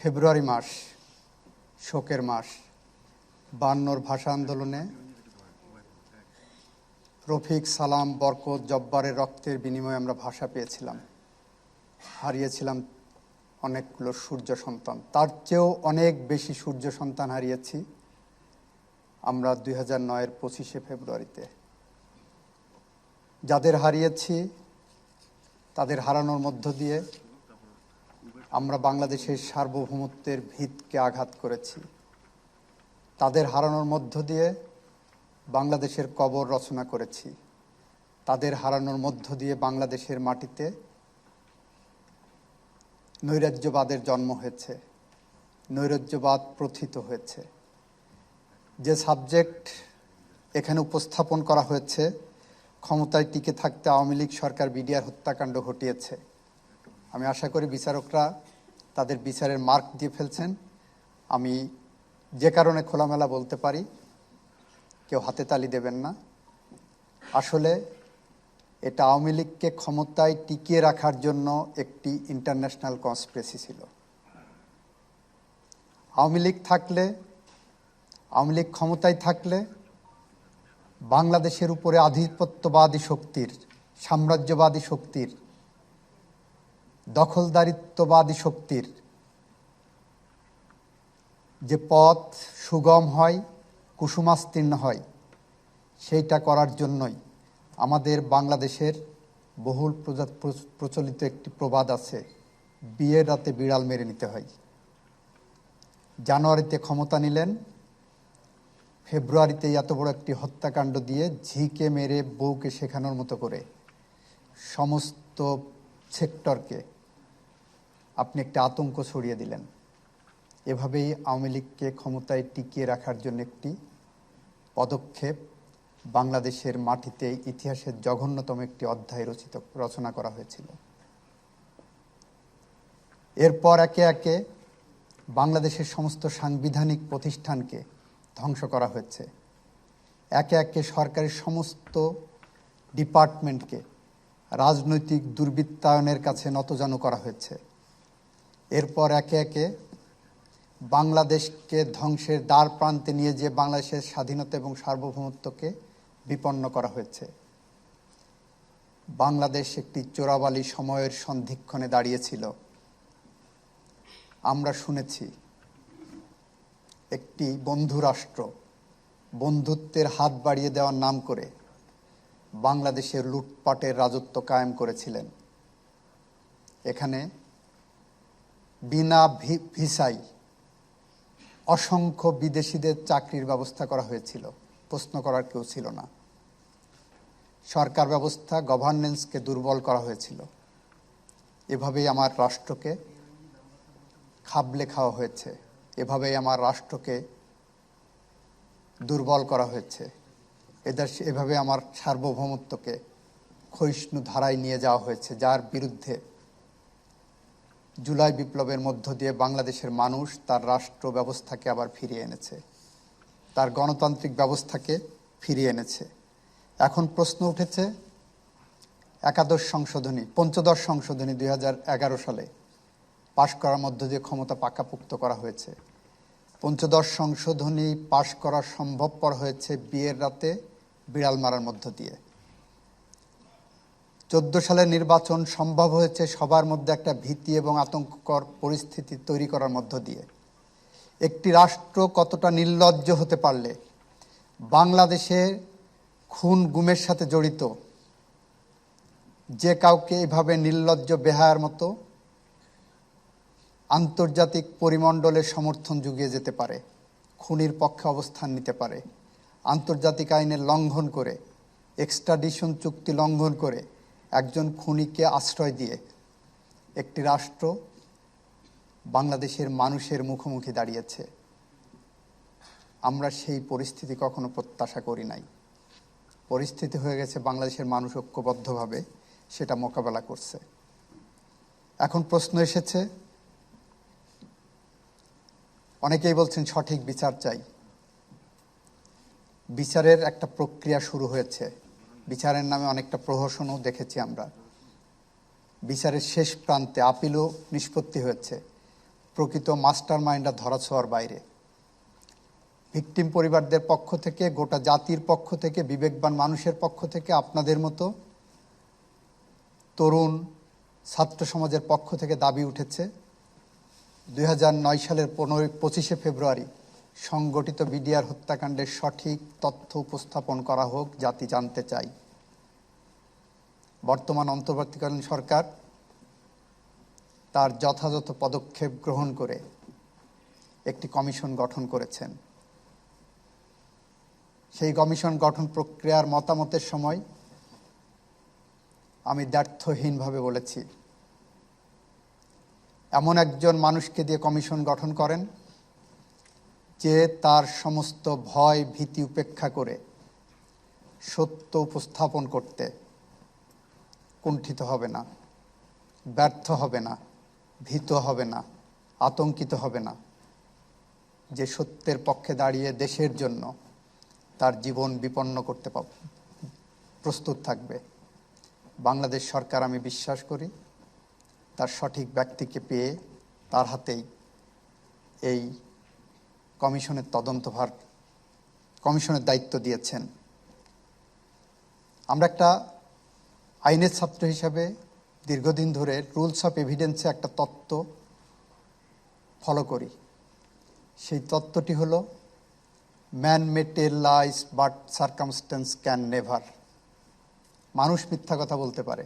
ফেব্রুয়ারি মাস শোকের মাস। 52 ভাষা আন্দোলনে রফিক, সালাম, বরকত, জব্বারের রক্তের বিনিময়ে আমরা ভাষা পেয়েছিলাম, হারিয়েছিলাম অনেকগুলো সূর্য সন্তান। তার চেয়েও অনেক বেশি সূর্য সন্তান হারিয়েছি আমরা 2009-এর 25শে ফেব্রুয়ারিতে। যাদের হারিয়েছি তাদের হারানোর মধ্য দিয়ে আমরা বাংলাদেশের সার্বভৌমত্বের ভিতকে আঘাত করেছি। তাদের হারানোর মধ্য দিয়ে বাংলাদেশের কবর রচনা করেছি। তাদের হারানোর মধ্য দিয়ে বাংলাদেশের মাটিতে নৈরাজ্যবাদের জন্ম হয়েছে, নৈরাজ্যবাদ প্রথিত হয়েছে। যে সাবজেক্ট এখানে উপস্থাপন করা হয়েছে, ক্ষমতায় টিকে থাকতে আওয়ামী লীগ সরকার বিডিআর হত্যাকাণ্ড ঘটিয়েছে, আমি আশা করি বিচারকরা তাদের বিচারের মার্ক দিয়ে ফেলছেন। আমি যে কারণে খোলামেলা বলতে পারি, কেউ হাতে তালি দেবেন না। আসলে এটা আওয়ামী লীগকে ক্ষমতায় টিকিয়ে রাখার জন্য একটি ইন্টারন্যাশনাল কনস্পিরেসি ছিল। আওয়ামী লীগ ক্ষমতায় থাকলে বাংলাদেশের উপরে আধিপত্যবাদী শক্তির, সাম্রাজ্যবাদী শক্তির, দখলদারিত্ববাদী শক্তির যে পথ সুগম হয়, কুসুমাস্তীর্ণ হয়, সেইটা করার জন্যই আমাদের বাংলাদেশের বহুল প্রচলিত একটি প্রবাদ আছে, বিয়ের রাতে বিড়াল মেরে নিতে হয়। জানুয়ারিতে ক্ষমতা নিলেন, ফেব্রুয়ারিতে এত বড় একটি হত্যাকাণ্ড দিয়ে ঝিকে মেরে বউকে শেখানোর মতো করে সমস্ত সেক্টরকে আপনি একটা আতঙ্ক ছড়িয়ে দিলেন। এভাবেই আওয়ামী লীগকে ক্ষমতায় টিকিয়ে রাখার জন্য একটি পদক্ষেপ বাংলাদেশের মাটিতে ইতিহাসের জঘন্যতম একটি অধ্যায় রচনা করা হয়েছিল। এরপর একে একে বাংলাদেশের সমস্ত সাংবিধানিক প্রতিষ্ঠানকে ধ্বংস করা হয়েছে। একে একে সরকারের সমস্ত ডিপার্টমেন্টকে রাজনৈতিক দুর্বৃত্তায়নের কাছে নতজানু করা হয়েছে। এরপর একে একে বাংলাদেশকে ধ্বংসের দ্বার প্রান্তে নিয়ে যেয়ে বাংলাদেশের স্বাধীনতা এবং সার্বভৌমত্বকে বিপন্ন করা হয়েছে। বাংলাদেশ একটি চোরাবালি সময়ের সন্ধিক্ষণে দাঁড়িয়েছিল। আমরা শুনেছি একটি বন্ধু রাষ্ট্র বন্ধুত্বের হাত বাড়িয়ে দেওয়ার নাম করে বাংলাদেশের লুটপাটের রাজত্ব কায়েম করেছিলেন। এখানে বিনা ভিসায় অসংখ্য বিদেশিদের চাকরির ব্যবস্থা করা হয়েছিল, প্রশ্ন করার কেউ ছিল না। সরকার ব্যবস্থা, গভর্নেন্সকে দুর্বল করা হয়েছিল। এভাবেই আমার রাষ্ট্রকে খাবলে খাওয়া হয়েছে, এভাবেই আমার রাষ্ট্রকে দুর্বল করা হয়েছে। এভাবে আমার সার্বভৌমত্বকে ক্ষয়িষ্ণু ধারায় নিয়ে যাওয়া হয়েছে, যার বিরুদ্ধে জুলাই বিপ্লবের মধ্য দিয়ে বাংলাদেশের মানুষ তার রাষ্ট্র ব্যবস্থাকে আবার ফিরিয়ে এনেছে, তার গণতান্ত্রিক ব্যবস্থাকে ফিরিয়ে এনেছে। এখন প্রশ্ন উঠেছে পঞ্চদশ সংশোধনী 2011 সালে পাশ করার মধ্য দিয়ে ক্ষমতা পাকাপোক্ত করা হয়েছে। পঞ্চদশ সংশোধনী পাশ করা সম্ভবপর হয়েছে বিয়ের রাতে বিড়াল মারার মধ্য দিয়ে। 14 সালের নির্বাচন সম্ভব হয়েছে সবার মধ্যে একটা ভীতি এবং আতঙ্ককর পরিস্থিতি তৈরি করার মধ্য দিয়ে। একটি রাষ্ট্র কতটা নির্লজ্জ হতে পারলে বাংলাদেশে খুন গুমের সাথে জড়িত যে কাউকে এভাবে নির্লজ্জ বেহায়ার মতো আন্তর্জাতিক পরিমণ্ডলের সমর্থন জুগিয়ে যেতে পারে, খুনির পক্ষে অবস্থান নিতে পারে, আন্তর্জাতিক আইনের লঙ্ঘন করে, এক্সট্রাডিশন চুক্তি লঙ্ঘন করে একজন খুনিকে আশ্রয় দিয়ে একটি রাষ্ট্র বাংলাদেশের মানুষের মুখোমুখি দাঁড়িয়েছে। আমরা সেই পরিস্থিতি কখনো প্রত্যাশা করি নাই। পরিস্থিতি হয়ে গেছে, বাংলাদেশের মানুষ ঐক্যবদ্ধভাবে সেটা মোকাবেলা করছে। এখন প্রশ্ন এসেছে, অনেকেই বলছেন সঠিক বিচার চাই। বিচারের একটা প্রক্রিয়া শুরু হয়েছে, বিচারের নামে অনেকটা প্রহসনও দেখেছি আমরা। বিচারের শেষ প্রান্তে আপিলও নিষ্পত্তি হয়েছে। প্রকৃত মাস্টার মাইন্ডরা ধরাছোঁয়ার বাইরে। ভিকটিম পরিবারদের পক্ষ থেকে, গোটা জাতির পক্ষ থেকে, বিবেকবান মানুষের পক্ষ থেকে, আপনাদের মতো তরুণ ছাত্র সমাজের পক্ষ থেকে দাবি উঠেছে 2009 সালের 25শে ফেব্রুয়ারি সংগঠিত বিডিআর হত্যাকাণ্ডের সঠিক তথ্য উপস্থাপন করা হোক, জাতি জানতে চাই। বর্তমান অন্তর্বর্তীকালীন সরকার তার যথাযথ পদক্ষেপ গ্রহণ করে একটি কমিশন গঠন করেছেন। সেই কমিশন গঠন প্রক্রিয়ার মতামতের সময় আমি দ্ব্যর্থহীনভাবে বলেছি, এমন একজন মানুষকে দিয়ে কমিশন গঠন করেন যে তার সমস্ত ভয় ভীতি উপেক্ষা করে সত্য উপস্থাপন করতে কুণ্ঠিত হবে না, ব্যর্থ হবে না, ভীত হবে না, আতঙ্কিত হবে না, যে সত্যের পক্ষে দাঁড়িয়ে দেশের জন্য তার জীবন বিপন্ন করতে প্রস্তুত থাকবে। বাংলাদেশ সরকার, আমি বিশ্বাস করি, তার সঠিক ব্যক্তিকে পেয়ে তার হাতেই এই কমিশনের দায়িত্ব দিয়েছেন। আমরা একটা আইনের ছাত্র হিসাবে দীর্ঘদিন ধরে রুলস অফ এভিডেন্সে একটা তত্ত্ব ফলো করি। সেই তত্ত্বটি হলো man may tell lies but circumstances can never. মানুষ মিথ্যা কথা বলতে পারে,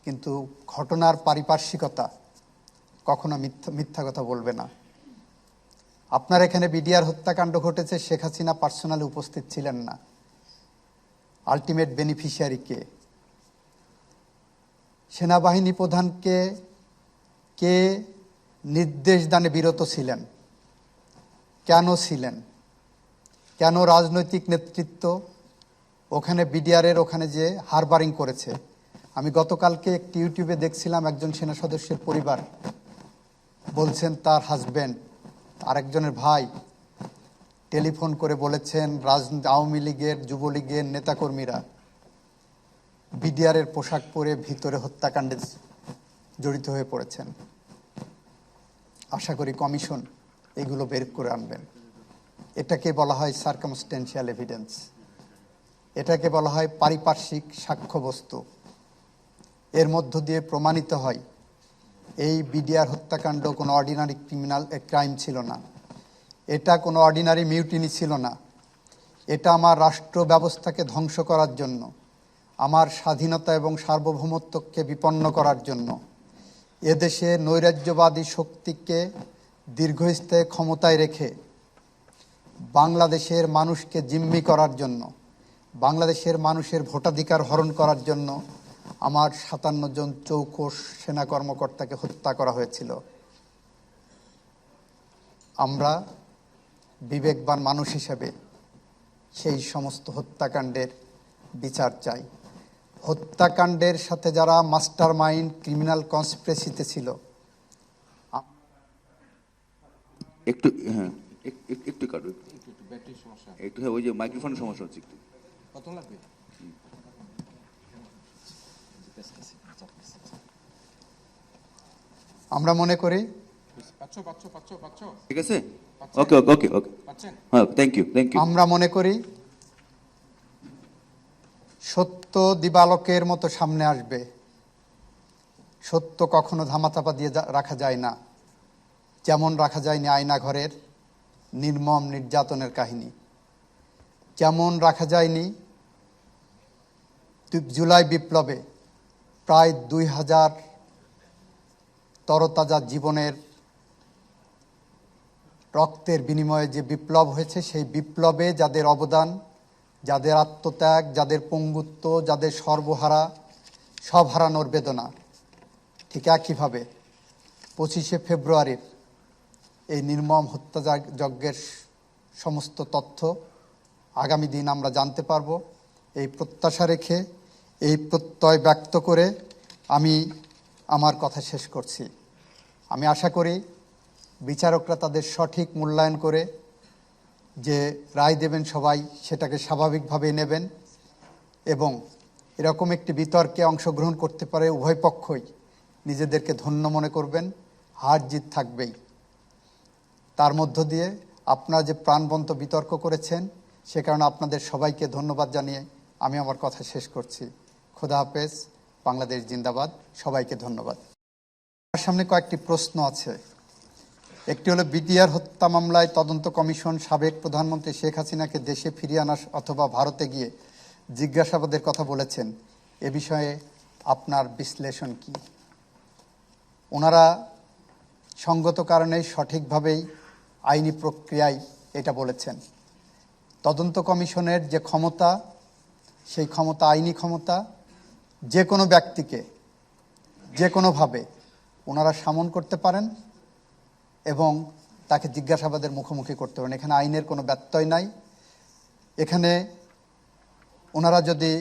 কিন্তু ঘটনার পারিপার্শ্বিকতা কখনো মিথ্যা কথা বলবে না। আপনার এখানে বিডিআর হত্যাকাণ্ড ঘটেছে, শেখ হাসিনা পার্সোনালি উপস্থিত ছিলেন না। আলটিমেট বেনিফিশিয়ারি কে? সেনাবাহিনী প্রধানকে কে নির্দেশ দানে বিরত ছিলেন? কেন ছিলেন? কেন রাজনৈতিক নেতৃত্ব ওখানে বিডিআরের ওখানে যে হারবারিং করেছে? আমি গতকালকে একটি ইউটিউবে দেখছিলাম, একজন সেনা সদস্যের পরিবার বলছেন তার হাজব্যান্ড, আরেকজনের ভাই টেলিফোন করে বলেছেন আওয়ামী লীগের, যুবলীগের নেতাকর্মীরা বিডিআরের পোশাক পরে ভিতরে হত্যাকাণ্ডে জড়িত হয়ে পড়েছেন। আশা করি কমিশন এগুলো বের করে আনবেন। এটাকে বলা হয় সার্কামস্টেন্সিয়াল এভিডেন্স, এটাকে বলা হয় পারিপার্শ্বিক সাক্ষ্যবস্তু। এর মধ্য দিয়ে প্রমাণিত হয় এই বিডিআর হত্যাকাণ্ড কোনো অর্ডিনারি ক্রাইম ছিল না, এটা কোনো অর্ডিনারি মিউটিনি ছিল না। এটা আমার রাষ্ট্র ব্যবস্থাকে ধ্বংস করার জন্য, আমার স্বাধীনতা এবং সার্বভৌমত্বকে বিপন্ন করার জন্য, এদেশে নৈরাজ্যবাদী শক্তিকে দীর্ঘস্থায়ী ক্ষমতায় রেখে বাংলাদেশের মানুষকে জিম্মি করার জন্য, বাংলাদেশের মানুষের ভোটাধিকার হরণ করার জন্য আমার 57 জন চৌকস সেনা কর্মকর্তাকে হত্যা করা হয়েছিল। আমরা বিবেকবান মানুষ হিসেবে সেই সমস্ত হত্যাকাণ্ডের বিচার চাই। হত্যাকাণ্ডের সাথে যারা মাস্টার মাইন্ড ক্রিমিনাল কনস্পিরেসিতে ছিল, একটু হ্যাঁ একটু কাটবে, একটু হ্যাঁ, ওই যে মাইক্রোফোনের সমস্যা হচ্ছে একটু। কত লাগবে? আমরা মনে করি, ঠিক আছে, ওকে ওকে ওকে ওকে, হ্যাঁ, থ্যাংক ইউ থ্যাংক ইউ। আমরা মনে করি সত্য দিবালোকের মতো সামনে আসবে। সত্য কখনো ধামাচাপা দিয়ে রাখা যায় না, যেমন রাখা যায়নি আয়নাঘরের নির্মম নির্যাতনের কাহিনী, যেমন রাখা যায়নি জুলাই বিপ্লবে প্রায় 2000 তরতাজা জীবনের রক্তের বিনিময়ে যে বিপ্লব হয়েছে, সেই বিপ্লবে যাদের অবদান, যাদের আত্মত্যাগ, যাদের পঙ্গুত্ব, যাদের সর্বহারা, সব হারানোর বেদনা, ঠিক একইভাবে 25শে ফেব্রুয়ারির এই নির্মম হত্যাযজ্ঞের সমস্ত তথ্য আগামী দিন আমরা জানতে পারব। এই প্রত্যাশা রেখে, এই প্রত্যয় ব্যক্ত করে আমি আমার কথা শেষ করছি। আমি আশা করি বিচারকরা তাদের সঠিক মূল্যায়ন করে যে রায় দেবেন, সবাই সেটাকে স্বাভাবিকভাবে নেবেন এবং এরকম একটি বিতর্কে অংশগ্রহণ করতে পারে উভয় পক্ষই নিজেদেরকে ধন্য মনে করবেন। হার জিত থাকবেই। তার মধ্য দিয়ে আপনারা যে প্রাণবন্ত বিতর্ক করেছেন, সে কারণে আপনাদের সবাইকে ধন্যবাদ জানিয়ে আমি আমার কথা শেষ করছি। খোদা হাফেজ, বাংলাদেশ জিন্দাবাদ। সবাইকে ধন্যবাদ। আমার সামনে কয়েকটি প্রশ্ন আছে। একটি হলো, বিডিআর হত্যা মামলায় তদন্ত কমিশন সাবেক প্রধানমন্ত্রী শেখ হাসিনাকে দেশে ফিরিয়ে আনা অথবা ভারতে গিয়ে জিজ্ঞাসাবাদের কথা বলেছেন। এ বিষয়ে আপনার বিশ্লেষণ কি? ওনারা সঙ্গত কারণেই সঠিকভাবেই আইনি প্রক্রিয়ায় এটা বলেছেন। তদন্ত কমিশনের যে ক্ষমতা, সেই ক্ষমতা আইনি ক্ষমতা। যে কোনো ব্যক্তিকে যে কোনোভাবে ওনারা সামন করতে পারেন এবং তাকে জিজ্ঞাসাবাদের মুখোমুখি করতে পারেন। এখানে আইনের কোনো ব্যত্যয় নাই। এখানে ওনারা যদি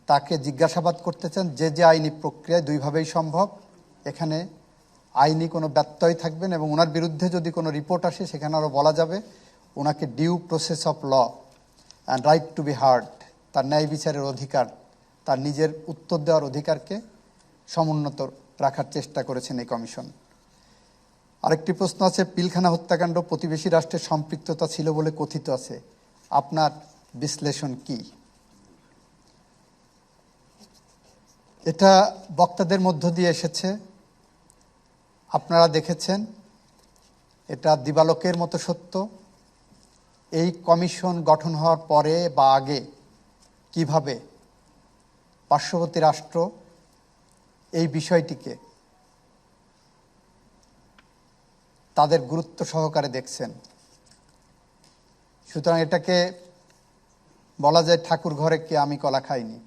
তাকে জিজ্ঞাসাবাদ করতে চান, যে আইনি প্রক্রিয়ায় দুইভাবেই সম্ভব। এখানে আইনি কোনো ব্যত্যয় থাকবেন এবং ওনার বিরুদ্ধে যদি কোনো রিপোর্ট আসে, সেখানে আরও বলা যাবে ওনাকে due process of law and right to be heard, তার ন্যায় বিচারের অধিকার, তার নিজের উত্তর দেওয়ার অধিকারকে সমুন্নত রাখার চেষ্টা করেছেন এই কমিশন। আরেকটি প্রশ্ন আছে, পিলখানা হত্যাকাণ্ড প্রতিবেশী রাষ্ট্রের সম্পৃক্ততা ছিল বলে কথিত আছে। আপনার বিশ্লেষণ কি? এটা বক্তাদের মধ্য দিয়ে এসেছে, আপনারা দেখেছেন। এটা দিবালোকের মতো সত্য। এই কমিশন গঠন হওয়ার পরে বা আগে কিভাবে পার্শ্ববর্তী রাষ্ট্র এই বিষয়টিকে তাদের গুরুত্ব সহকারে দেখছেন। সুতরাং এটাকে বলা যায় ঠাকুর ঘরে কে আমি কলা খাইনি।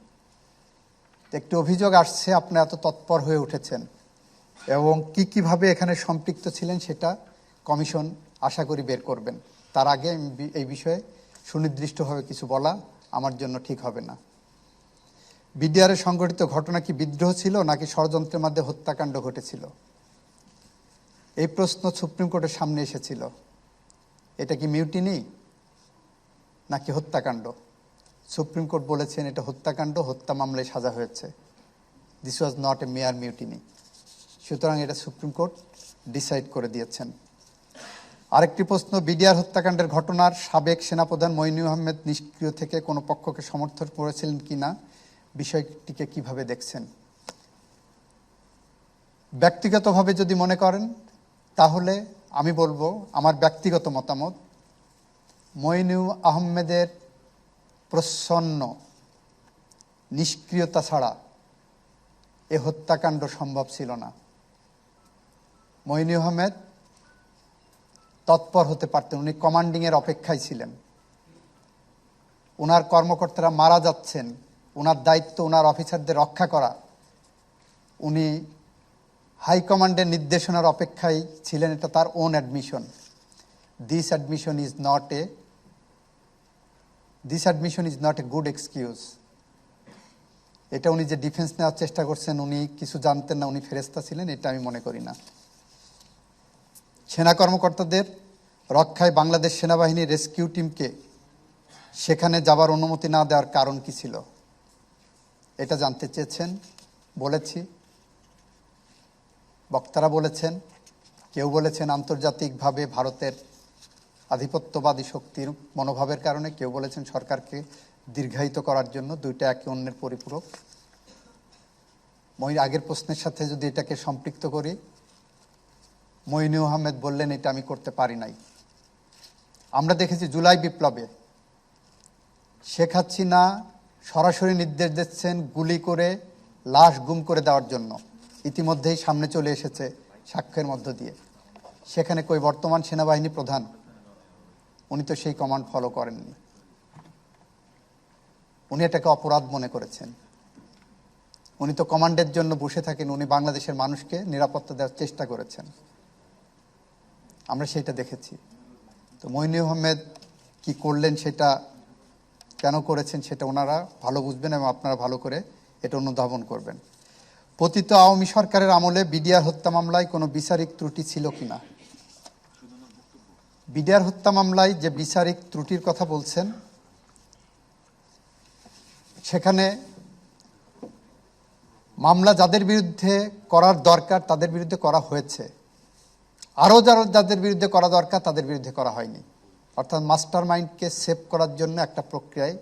একটি অভিযোগ আসছে, আপনি এত তৎপর হয়ে উঠেছেন এবং কিভাবে এখানে সম্পৃক্ত ছিলেন সেটা কমিশন আশা করি বের করবেন। তার আগে এই বিষয়ে সুনির্দিষ্টভাবে কিছু বলা আমার জন্য ঠিক হবে না। বিডিআরে সংঘটিত ঘটনা কি বিদ্রোহ ছিল নাকি ষড়যন্ত্রের মাধ্যমে হত্যাকাণ্ড ঘটেছিল? এই প্রশ্ন সুপ্রিম কোর্টের সামনে এসেছিল। এটা কি মিউটিনি নাকি হত্যাকাণ্ড? সুপ্রিম কোর্ট বলেছেন এটা হত্যাকাণ্ড, হত্যা মামলায় সাজা হয়েছে। This was not a mere mutiny. সুতরাং এটা সুপ্রিম কোর্ট ডিসাইড করে দিয়েছেন। আরেকটি প্রশ্ন, বিডিআর হত্যাকাণ্ডের ঘটনার সাবেক সেনাপ্রধান মঈনুল আহমেদ নিষ্ক্রিয় থেকে কোনো পক্ষকে সমর্থন করেছিলেন কিনা, বিষয়টিকে কিভাবে দেখছেন? ব্যক্তিগতভাবে যদি মনে করেন, তাহলে আমি বলবো আমার ব্যক্তিগত মতামত, মঈনুল আহমেদের প্রচ্ছন্ন নিষ্ক্রিয়তা ছাড়া এ হত্যাকাণ্ড সম্ভব ছিল না। মঈনুল আহমেদ তৎপর হতে পারতেন, উনি কমান্ডিংয়ের অপেক্ষায় ছিলেন। ওনার কর্মকর্তারা মারা যাচ্ছেন, ওনার দায়িত্ব ওনার অফিসারদের রক্ষা করা। উনি হাইকমান্ডের নির্দেশনার অপেক্ষায় ছিলেন, এটা তার own admission. This admission is not a good excuse. এটা উনি যে ডিফেন্স নেওয়ার চেষ্টা করছেন, উনি কিছু জানতেন না, উনি ফেরেস্তা ছিলেন, এটা আমি মনে করি না। সেনা কর্মকর্তাদের রক্ষায় বাংলাদেশ সেনাবাহিনীর রেস্কিউ টিমকে সেখানে যাবার অনুমতি না দেওয়ার কারণ কি ছিল, এটা জানতে চেয়েছেন। বলেছি, বক্তারা বলেছেন, কেউ বলেছেন আন্তর্জাতিকভাবে ভারতের আধিপত্যবাদী শক্তির মনোভাবের কারণে, কেউ বলেছেন সরকারকে দীর্ঘায়িত করার জন্য। দুইটা একে অন্যের পরিপূরক। আগের প্রশ্নের সাথে যদি এটাকে সম্পৃক্ত করি, মঈনুল আহমেদ বললেন এটা আমি করতে পারি নাই। আমরা দেখেছি জুলাই বিপ্লবে শেখ হাসিনা সরাসরি নির্দেশ দিচ্ছেন গুলি করে লাশ গুম করে দেওয়ার জন্য। ইতিমধ্যেই সামনে চলে এসেছে সাক্ষ্যের মধ্য দিয়ে। সেখানে কই বর্তমান সেনাবাহিনী প্রধান? উনি তো সেই কমান্ড ফলো করেননি। উনি এটাকে অপরাধ মনে করেছেন। উনি তো কমান্ডের জন্য বসে থাকেন, উনি বাংলাদেশের মানুষকে নিরাপত্তা দেওয়ার চেষ্টা করেছেন। আমরা সেটা দেখেছি। তো মঈনুল আহমেদ কি করলেন, সেটা কেন করেছেন, সেটা ওনারা ভালো বুঝবেন এবং আপনারা ভালো করে এটা অনুধাবন করবেন। পতিত আওয়ামী সরকারের আমলে বিডিআর হত্যা মামলায় কোনো বিচারিক ত্রুটি ছিল কিনা? বিডিআর হত্যা মামলায় যে বিচারিক ত্রুটির কথা বলছেন, সেখানে মামলা যাদের বিরুদ্ধে করার দরকার তাদের বিরুদ্ধে করা হয়েছে। আরও যাদের বিরুদ্ধে করা দরকার তাদের বিরুদ্ধে করা হয়নি। অর্থাৎ মাস্টার মাইন্ডকে সেভ করার জন্য একটা প্রক্রিয়ায়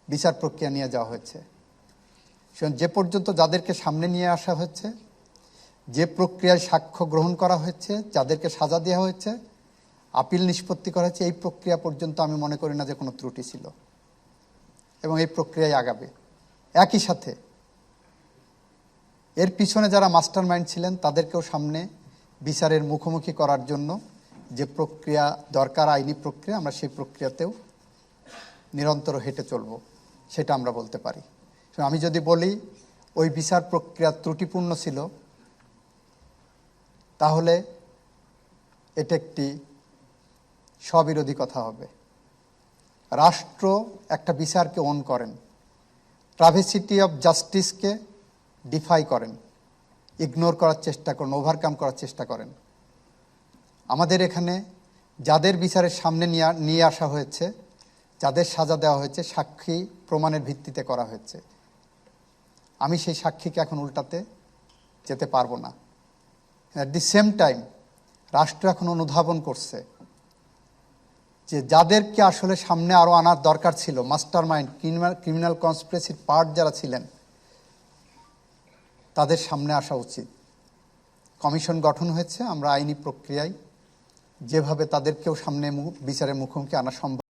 বিচার প্রক্রিয়া নিয়ে যাওয়া হয়েছে। যে পর্যন্ত যাদেরকে সামনে নিয়ে আসা হয়েছে, যে প্রক্রিয়ায় সাক্ষ্য গ্রহণ করা হয়েছে, যাদেরকে সাজা দেওয়া হয়েছে, আপিল নিষ্পত্তি করা হয়েছে, এই প্রক্রিয়া পর্যন্ত আমি মনে করি না যে কোনো ত্রুটি ছিল এবং এই প্রক্রিয়ায় আগাবে। একই সাথে এর পিছনে যারা মাস্টার মাইন্ড ছিলেন তাদেরকেও সামনে বিচারের মুখোমুখি করার জন্য যে প্রক্রিয়া দরকার, আইনি প্রক্রিয়া, আমরা সেই প্রক্রিয়াতেও নিরন্তর হেঁটে চলব, সেটা আমরা বলতে পারি। আমি যদি বলি ওই বিচার প্রক্রিয়া ত্রুটিপূর্ণ ছিল, তাহলে এটা একটি স্ববিরোধী কথা হবে। রাষ্ট্র একটা বিচারকে অন করেন, ট্রাভেসিটি অফ জাস্টিসকে ডিফাই করেন, ইগনোর করার চেষ্টা করেন, ওভারকাম করার চেষ্টা করেন। আমাদের এখানে যাদের বিচারের সামনে নিয়ে আসা হয়েছে, যাদের সাজা দেওয়া হয়েছে, সাক্ষী প্রমাণের ভিত্তিতে করা হয়েছে। আমি সেই সাক্ষীকে এখন উল্টাতে যেতে পারবো না। অ্যাট দি সেম টাইম রাষ্ট্র এখন অনুধাবন করছে যে যাদেরকে আসলে সামনে আরও আনার দরকার ছিল, মাস্টার মাইন্ড, ক্রিমিনাল কনস্পিরেসির পার্ট যারা ছিলেন, তাদের সামনে আসা উচিত। কমিশন গঠন হয়েছে, আমরা আইনি প্রক্রিয়ায় যেভাবে তাদেরকেও সামনে বিচারের মুখোমুখি আনা সম্ভব